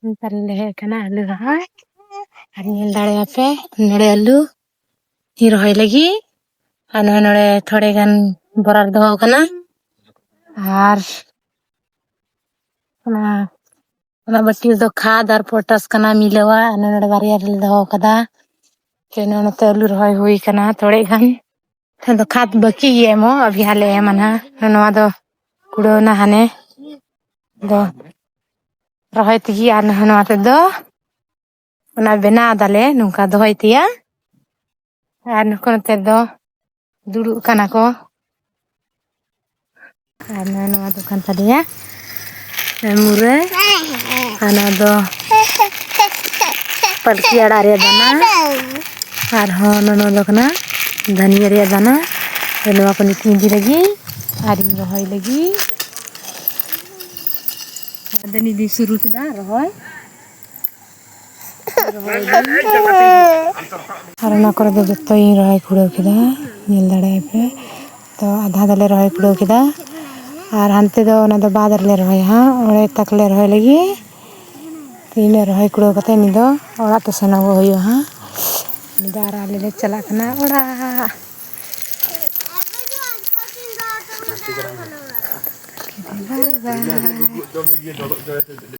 ᱱᱮᱛᱟᱨ ᱞᱮ ᱦᱮᱡ ᱟᱠᱟᱱᱟ ᱟᱹᱞᱩ ᱨᱚᱦᱚᱭ ᱟᱨ ᱧᱮᱞ ᱫᱟᱲᱮᱭᱟᱯᱮ ᱱᱚᱰᱮ ᱟᱹᱞᱩ ᱨᱚᱦᱚᱭ ᱞᱟᱹᱜᱤᱫ ᱟᱨ ᱱᱚᱰᱮ ᱛᱷᱚᱲे ᱜᱟᱱ ᱵᱚᱨᱟ ᱨᱮ ᱫᱚᱦᱚ ᱟᱠᱟᱱᱟ ᱟᱨ ᱚᱱᱟ ᱵᱟᱹᱴᱤ ᱨᱮᱫᱚ ᱠᱷᱟᱫ ᱟᱨ ᱯᱚᱴᱟᱥ ᱠᱟᱱᱟ ᱢᱤᱞᱟᱹᱣᱟ ᱟᱨ ᱱᱚᱰᱮ ᱵᱟᱨᱭᱟ ᱨᱮᱞᱮ ᱫᱚᱦᱚ ᱟᱠᱟᱫᱟ ᱱᱚᱛᱮ ᱟᱹᱞᱩ ᱨᱚᱦᱚᱭ ᱦᱩᱭ ᱟᱠᱟᱱᱟ ᱛᱷᱚᱲे ᱜᱟᱱ ᱟᱫᱚ ᱠᱷᱟᱫ ᱵᱟᱹᱠᱤ ᱜᱮ ᱮᱢᱚᱜ ᱟᱵᱤ ᱦᱟᱸᱜ ᱞᱮ ᱮᱢᱟ ᱱᱟᱦᱟᱜ ᱱᱚᱣᱟ ᱫᱚ ᱠᱩᱲᱟᱹᱣᱱᱟ ᱦᱟᱱᱮ ᱫᱚ ᱨᱚᱦᱚᱭ ᱛᱮᱜᱮ ᱟᱨ ᱱᱚᱣᱟ ᱛᱮᱫᱚ ᱚᱱᱟ ᱵᱮᱱᱟᱣ ᱫᱟᱞᱮ ᱱᱚᱝᱠᱟ ᱫᱚᱦᱚᱭ ᱛᱮᱭᱟ ᱟᱨ ᱱᱩᱠᱩ ᱱᱚᱛᱮ ᱫᱚ ᱫᱩᱲᱩᱵ ᱠᱟᱱᱟ ᱠᱚ ᱟᱨ ᱱᱚᱣᱟ ᱫᱚ ᱠᱟᱱ ᱛᱟᱞᱮᱭᱟ ᱢᱩᱨᱟᱹᱭ ᱟᱨ ᱱᱚᱣᱟ ᱫᱚ ᱯᱟᱞᱠᱤ ᱟᱲᱟᱜ ᱨᱮᱭᱟᱜ ᱫᱟᱱᱟ ᱟᱨᱦᱚᱸ ᱱᱚᱣᱟ ᱫᱚ ᱠᱟᱱᱟ ᱫᱷᱟᱹᱱᱤᱭᱟᱹ ᱨᱮᱭᱟᱜ ᱫᱟᱱᱟ ᱱᱚᱣᱟ ᱠᱚ ᱱᱤᱛᱤᱧ ᱤᱫᱤ ᱞᱟᱹᱜᱤᱫ ᱟᱨᱤᱧ ᱨᱚᱦᱚᱭ ᱞᱟᱹᱜᱤᱫ ᱟᱫᱚ ᱱᱤᱛ ᱫᱚᱧ ᱥᱩᱨᱩ ᱠᱮᱫᱟ ᱨᱚᱦᱚᱭ ᱟᱨ ᱚᱱᱟ ᱠᱚᱨᱮ ᱫᱚ ᱡᱚᱛᱚᱧ ᱨᱚᱦᱚᱭ ᱠᱩᱲᱟᱹᱣ ᱠᱮᱫᱟ ᱧᱮᱞ ᱫᱟᱲᱮᱭᱟᱯᱮ ᱛᱚ ᱟᱫᱷᱟ ᱫᱚᱞᱮ ᱨᱚᱦᱚᱭ ᱠᱩᱲᱟᱹᱣ ᱠᱮᱫᱟ ᱟᱨ ᱦᱟᱱᱛᱮ ᱫᱚ ᱚᱱᱟ ᱫᱚ ᱵᱟᱫ ᱨᱮᱞᱮ ᱨᱚᱦᱚᱭᱟ ᱦᱟᱸᱜ ᱚᱸᱰᱮ ᱛᱟᱠ ᱞᱮ ᱨᱚᱦᱚᱭ ᱞᱟᱹᱜᱤᱫ ᱛᱤᱱᱟᱹᱜ ᱨᱚᱦᱚᱭ ᱠᱩᱲᱟᱹᱣ ᱠᱟᱛᱮ ᱱᱤᱛ ᱫᱚ ᱚᱲᱟᱜ ᱛᱮ ᱥᱮᱱᱚᱜᱚᱜ ᱦᱩᱭᱩᱜᱼᱟ ᱦᱟᱸᱜ ᱱᱤᱛ ᱫᱚ ᱟᱨ ᱟᱞᱮ ᱞᱮ ᱪᱟᱞᱟᱜ ᱠᱟᱱᱟ ᱚᱲᱟᱜ